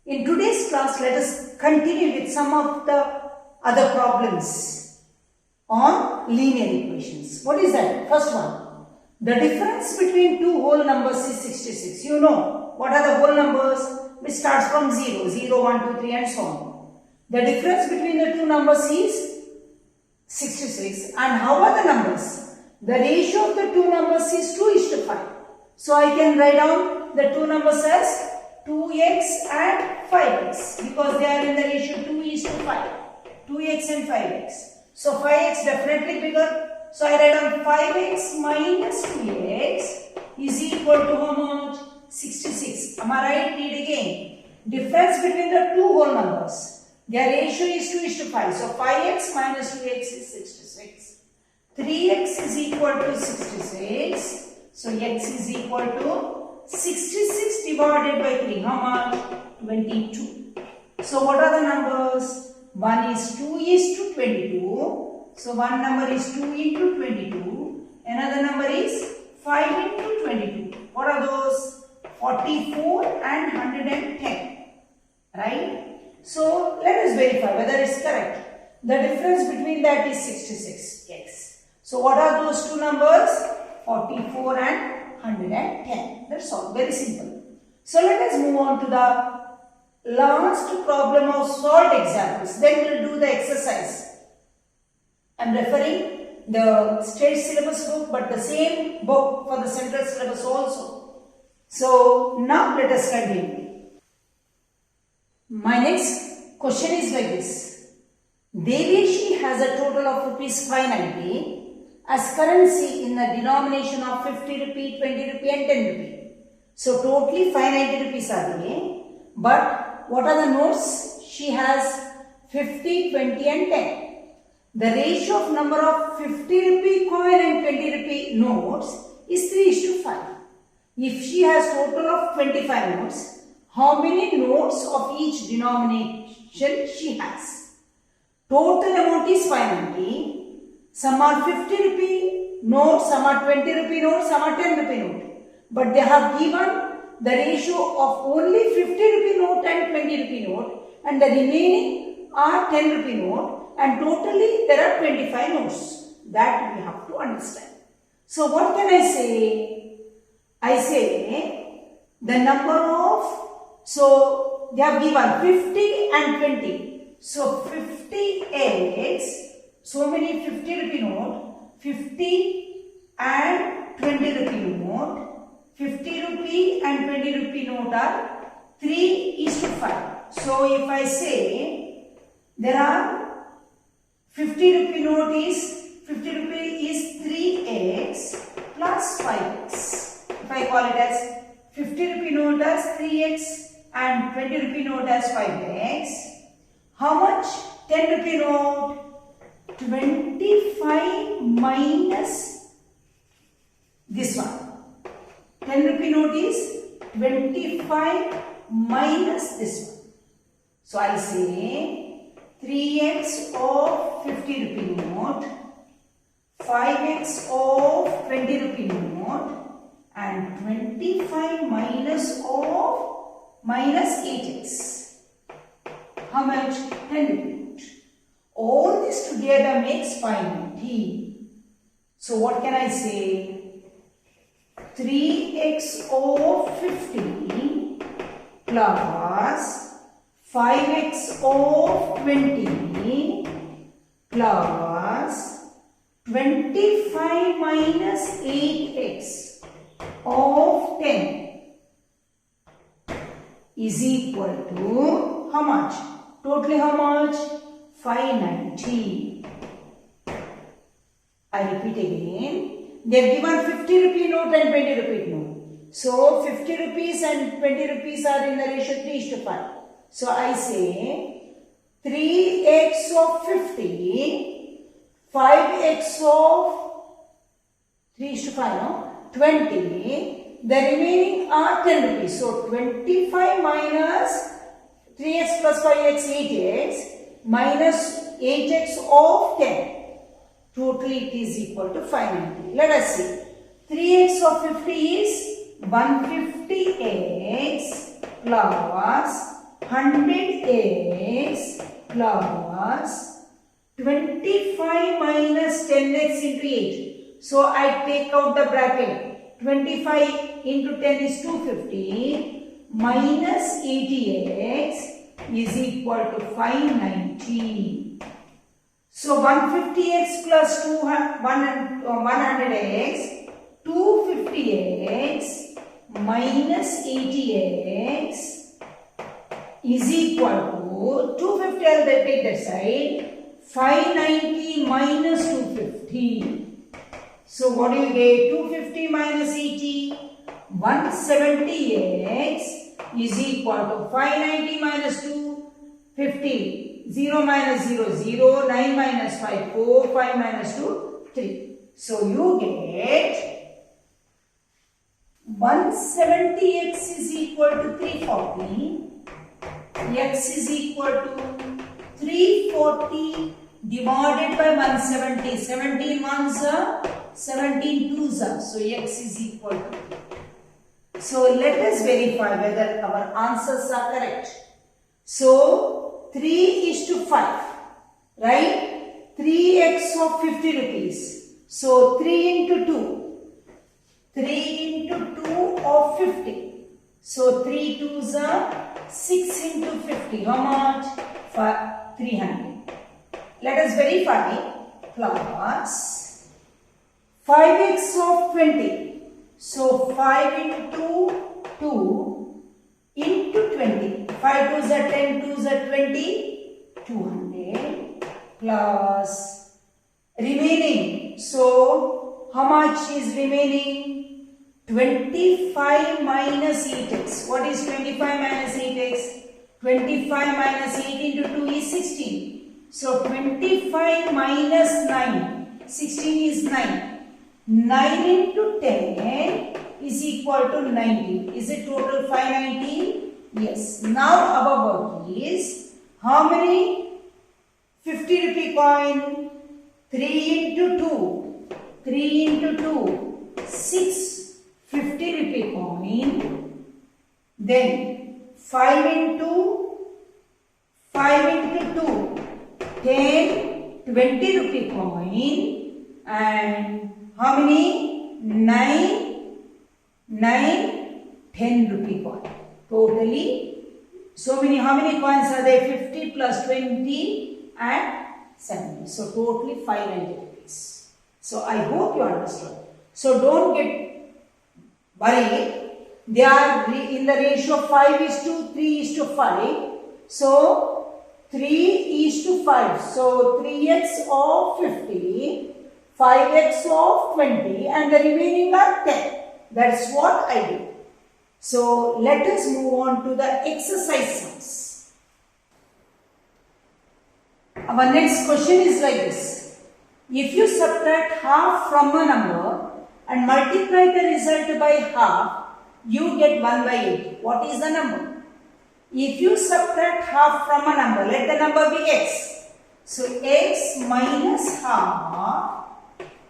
In today's class, let us continue with some of the other problems on linear equations. What is that? First one. The difference between two whole numbers is 66. You know what are the whole numbers? Which starts from 0, 0, 1, 2, 3 and so on. The difference between the two numbers is 66. And how are the numbers? The ratio of the two numbers is 2:5. So I can write down the two numbers as 2x and 5x because they are in the ratio 2:5. 2x and 5x. So 5x definitely bigger. So I write down 5x minus 2x is equal to how much? 66. Am I right? Read again. Difference between the two whole numbers. Their ratio is 2:5. So 5x minus 2x is 66. 3x is equal to 66. So x is equal to 66 divided by 3. How much? 22. So what are the numbers? One is 2:22. So one number is 2 into 22. Another number is 5 into 22. What are those? 44 and 110. Right? So let us verify whether it's correct. The difference between that is 66x. So what are those two numbers? 44 and 110. That's all. Very simple. So let us move on to the last problem of solved examples. Then we'll do the exercise. I'm referring the state syllabus book, but the same book for the central syllabus also. So now let us continue. My next question is like this. Devyashi has a total of rupees 590 as currency in the denomination of 50 rupee, 20 rupee and 10 rupee. So totally 590 rupees are there. But what are the notes? She has 50, 20 and 10. The ratio of number of 50 rupee coin and 20 rupee notes is 3:5. If she has total of 25 notes, how many notes of each denomination she has? Total amount is 590. Some are 50 rupee notes, some are 20 rupee notes, some are 10 rupee note. But they have given the ratio of only 50 rupee note and 20 rupee note, and the remaining are 10 rupee note. And totally there are 25 notes. That we have to understand. So what can I say? I say the number of, so they have given 50 and 20. So 50x, so many 50 rupee note, 50 and 20 rupee note, 50 rupee and 20 rupee note are 3:5. So if I say there are 50 rupee note is 50 rupee is 3x plus 5x. If I call it as 50 rupee note as 3x and 20 rupee note as 5x, how much? 10 rupee note? 25 minus this one. 10 rupee note is 25 minus this one. So I say 3x of 50 rupee note, 5x of 20 rupee note and 25 minus 8x. How much? 10 rupee note. All this together makes 590. So what can I say? 3x of 50 plus 5x of 20 plus 25 minus 8x of 10 is equal to how much? Totally how much? 590. I repeat again. They have given 50 rupee note and 20 rupee note. So 50 rupees and 20 rupees are in the ratio 3:5. So I say 3x of 50, 5x of 3:5, no? 20. The remaining are 10 rupees. So 25 minus 3x plus 5x, 8x minus 8x of 10. Totally it is equal to 590. Let us see. 3x of 50 is 150x plus 100x plus 25 minus 10x into 8. So I take out the bracket. 25 into 10 is 250 minus 80x is equal to 590. So 150x plus 100x, 250x minus 80x is equal to 250. I'll take that side. 590 minus 250. So what do you get? 250 minus 80. 170x is equal to 590 minus 250. 0 minus 0, 0. 9 minus 5, 4. 5 minus 2, 3. So you get 170x is equal to 340. X is equal to 340 divided by 170. 17 ones are 17 twos are. So x is equal to 3. So let us verify whether our answers are correct. So 3:5, right? 3x of 50 rupees. So 3 into 2. 3 into 2 of 50. So 3 twos are 6 into 50. How much? 300. Let us verify. Plus 5x of 20. So 5 into 2 into 20. 5 twos are 10, twos are 20. 200 plus remaining. So how much is remaining? 25 minus 8x. What is 25 minus 8x? 25 minus 8 into 2 is 16. So 25 minus 9. 16 is 9. 9 into 10 is equal to 90. Is it total 590? Yes. Now our work is how many 50 rupee coin? 3 into 2. 3 into 2. 6 50 rupee coin. Then 5 into 2. 10 20 rupee coin. And how many? 10 rupee coin. Totally, so many, how many coins are there? 50 plus 20 and 70. So totally 590 rupees. So I hope you understood. So don't get worried. They are in the ratio 5:3:5. So 3:5. So 3x of 50, 5x of 20 and the remaining are 10. That's what I did. So let us move on to the exercise sums. Our next question is like this. If you subtract half from a number and multiply the result by half, you get 1/8. What is the number? If you subtract half from a number, let the number be x. So x minus half,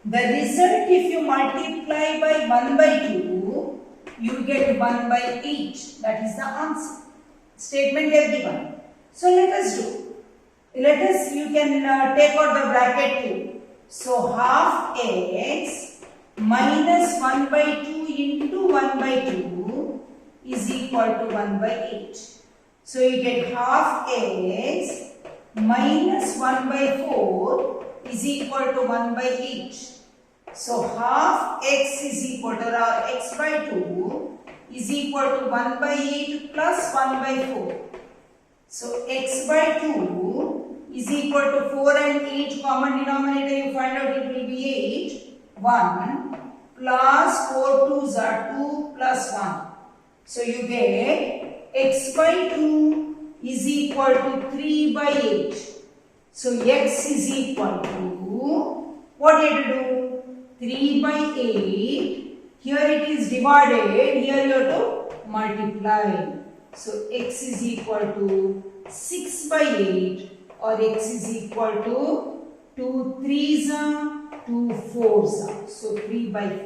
the result if you multiply by 1/2, you get 1/8. That is the answer. Statement they have given. So let us do. You can take out the bracket too. So half x minus 1/2 into 1/2 is equal to 1/8. So you get half x minus 1/4 is equal to 1/8. So half x is equal to x by 2 is equal to 1/8 plus 1/4. So x by 2 is equal to 4 and 8 common denominator. You find out it will be 8. 1 plus 4 twos are 2 plus 1. So you get x by 2 is equal to 3/8. So x is equal to, what did you do? 3/8. Here it is divided. Here you have to multiply. So x is equal to 6/8 or x is equal to 2 3s are 2 4s are. So 3/4.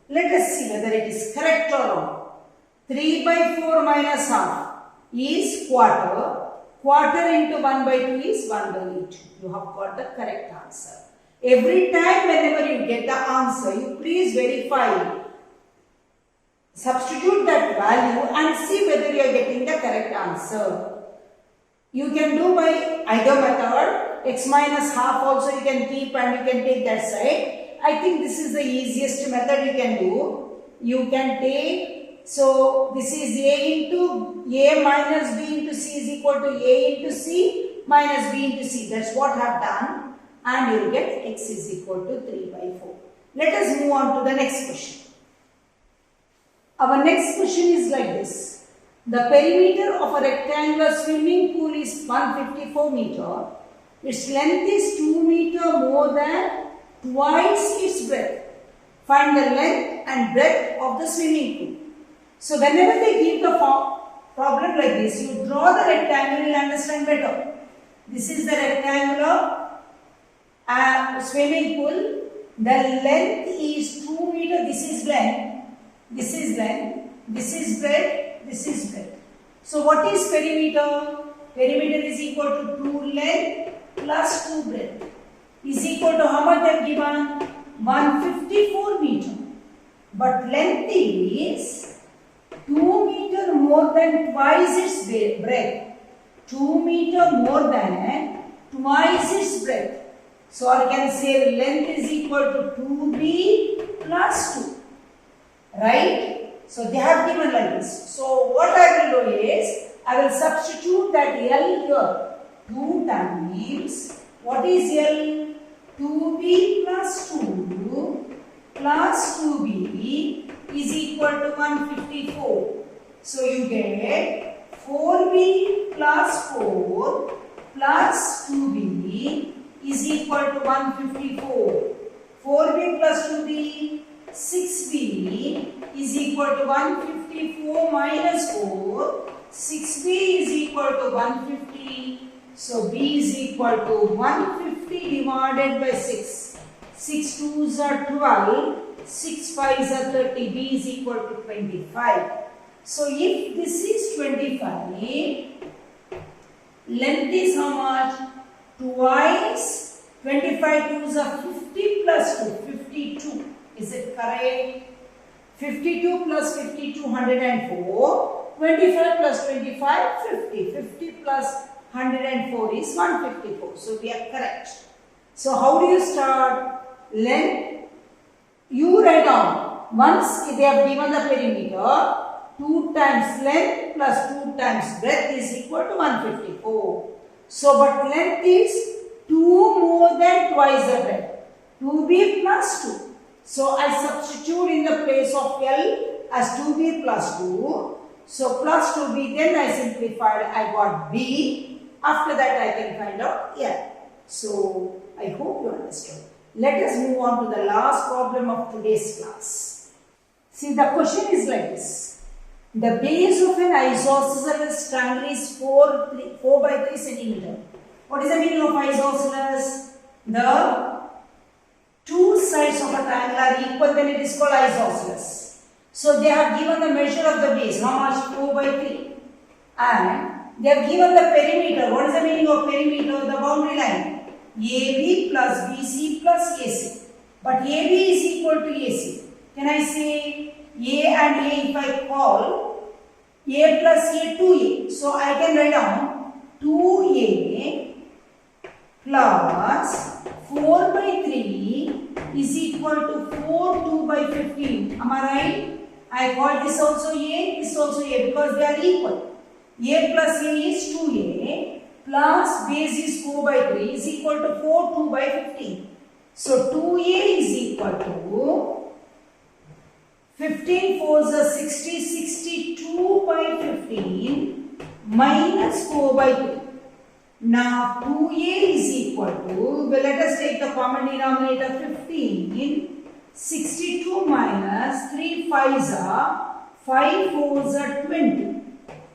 Let us see whether it is correct or wrong. 3/4 minus half. is quarter. Quarter into 1 by 2 is 1 by 8. You have got the correct answer. Every time whenever you get the answer, you please verify. Substitute that value and see whether you are getting the correct answer. You can do by either method. X minus half also you can keep and you can take that side. I think this is the easiest method you can do. You can take, so this is A into A minus B into C is equal to A into C minus B into C. That's what I have done. And you will get X is equal to 3 by 4. Let us move on to the next question. Our next question is like this. The perimeter of a rectangular swimming pool is 154 meter. Its length is 2 meter more than twice its breadth. Find the length and breadth of the swimming pool. So whenever they give the problem like this, you draw the rectangle, you will understand better. This is the rectangular swimming pool. The length is 2 meter. This is length. This is length. This is breadth. This is breadth. So what is perimeter? Perimeter is equal to 2 length plus 2 breadth. Is equal to how much they have given? 154 meter. But length is 2 meter more than twice its breadth. 2 meter more than twice its breadth. So I can say length is equal to 2b plus 2. Right? So they have given like this. So what I will do is, I will substitute that L here. 2 times, what is L? 2b plus 2 plus 2b is equal to 154. So you get 4b plus 4 plus 2b is equal to 154. 4b plus 2b, 6b is equal to 154 minus 4. 6b is equal to 150. So b is equal to 150 divided by 6. 6 2s are 12. 6 5s are 30. b is equal to 25. So if this is 25, length is how much? Twice 25 2s are 50 plus 2, 52. Is it correct? 52 plus 52, 104. 25 plus 25, 50. 50 plus 104 is 154. So we are correct. So how do you start? Length, you write down. Once they have given the perimeter, 2 times length plus 2 times breadth is equal to 154. So but length is 2 more than twice the breadth. 2b plus 2. So I substitute in the place of L as 2b plus 2. So plus 2b, then I simplified, I got b. After that I can find out L. So I hope you understood. Let us move on to the last problem of today's class. See, the question is like this. The base of an isosceles triangle is 4 by 3 centimeter. What is the meaning of isosceles? The two sides of a triangle are equal, then it is called isosceles. So they have given the measure of the base, how much? 4 by 3. And they have given the perimeter. What is the meaning of perimeter? The boundary line. AB plus BC plus AC. But AB is equal to AC. Can I say A and A if I call A plus A 2A. So I can write down 2A plus 4 by 3 is equal to 4 2 by 15. Am I right? I call this also A, this also A because they are equal. A plus A is 2A plus base is 4 by 3 is equal to 4 2 by 15. So 2A is equal to 15 4s are 60, 62 by 15 minus 4 by 3. Now 2A is equal to, let us take the common denominator 15, 62 minus 3 5s are 5 4s are 20.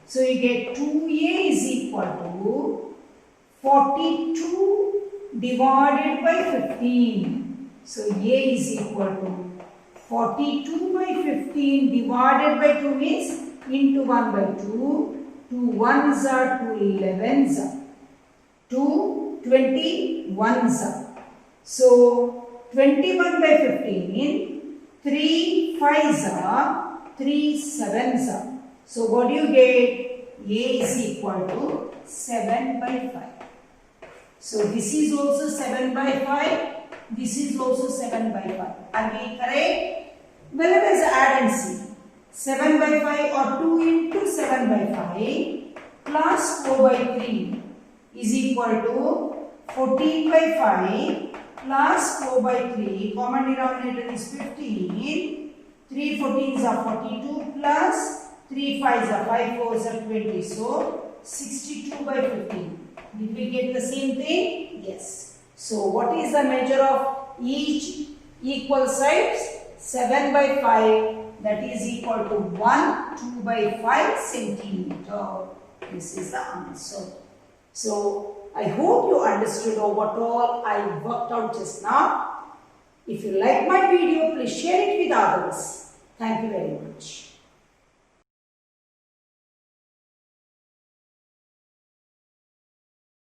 So you get 2A is equal to 42 divided by 15. So A is equal to 42 by 15 divided by 2 means into 1 by 2. 2 ones are 2 11s are 2 21s are. So 21 by 15, 3 5s are 3 7s are. So what do you get? A is equal to 7 by 5. So this is also 7 by 5. This is also 7 by 5. Are we correct? Well, let us add and see. 7 by 5 or 2 into 7 by 5 plus 4 by 3 is equal to 14 by 5 plus 4 by 3. Common denominator is 15. 3 14s are 42 plus 3 5s are 5 4s are 20. So 62 by 15. Did we get the same thing? Yes. So what is the measure of each equal sides? 7 by 5, that is equal to 1 2 by 5 centimeter. This is the answer. So I hope you understood what all I worked out just now. If you like my video, please share it with others. Thank you very much.